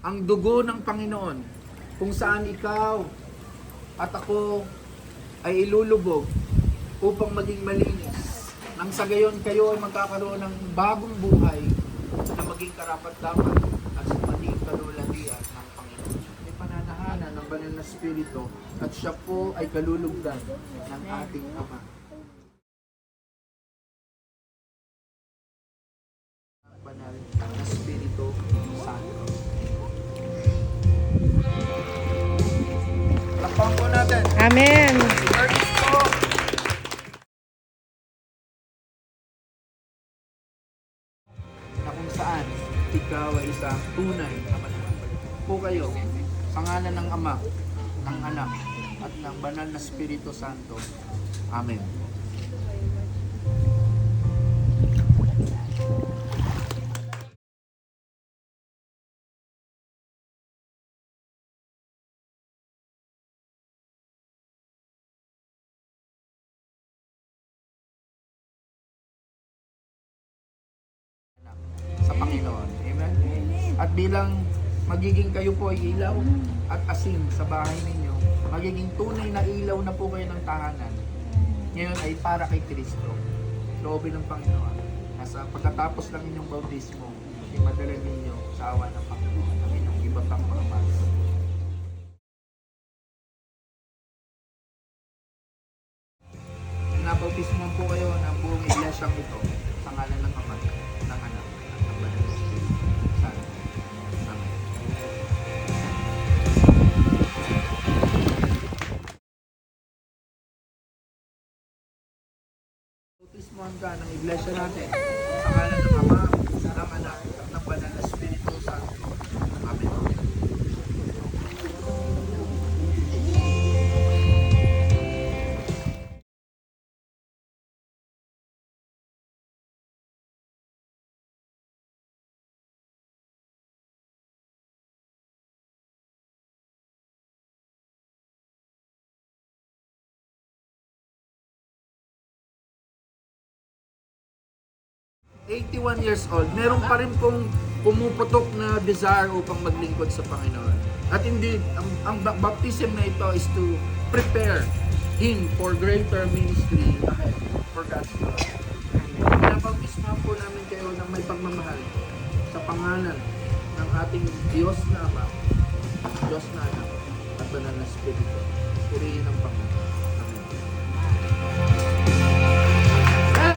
ang dugo ng Panginoon, kung saan ikaw at ako ay ilulubog upang maging malinis. Nang sa gayon kayo ay magkakaroon ng bagong buhay na maging karapat-dapat at maging kalulatian ng Panginoon. May pananahanan ng banal na Espiritu at siya po ay kalulugdan ng ating Ama. Banal na Espiritu Santo. Lakpan po natin. Amen. Praise po. Na kung saan ikaw ay isang tunay na mananampalataya. Po kayo sa ngalan ng Ama, ng Anak, at ng Banal na Espiritu Santo. Amen. Sa Panginoon. Amen? At bilang magiging kayo po ay ilaw at asin sa bahay ninyo, magiging tunay na ilaw na po kayo ng tahanan. Ngayon ay para kay Kristo. Loobin ng Panginoon. Nasa pagkatapos ng inyong bautismo, ay madala ninyo sa awa ng Panginoon ang inyong iba pang mga bagay. Nabautismo po kayo ng buong iglesyang ito sa ngalan ng Ama, ng Anak, at ng Banal na Espiritu Santo. Amen. Bautismohan ka ng iglesia natin sa ngalan ng Ama, ng Anak, at ng Banal na Espiritu Santo. Amen. 81 years old, meron pa rin pong pumuputok na desire upang maglingkod sa Panginoon. At indeed, ang baptism na ito is to prepare him for greater ministry ahead for God's glory. Pinabautismohan po namin kayo ng may pagmamahal sa pangalan ng ating Diyos na Ama, Diyos na Anak, at Banal na Espiritu. Purihin ang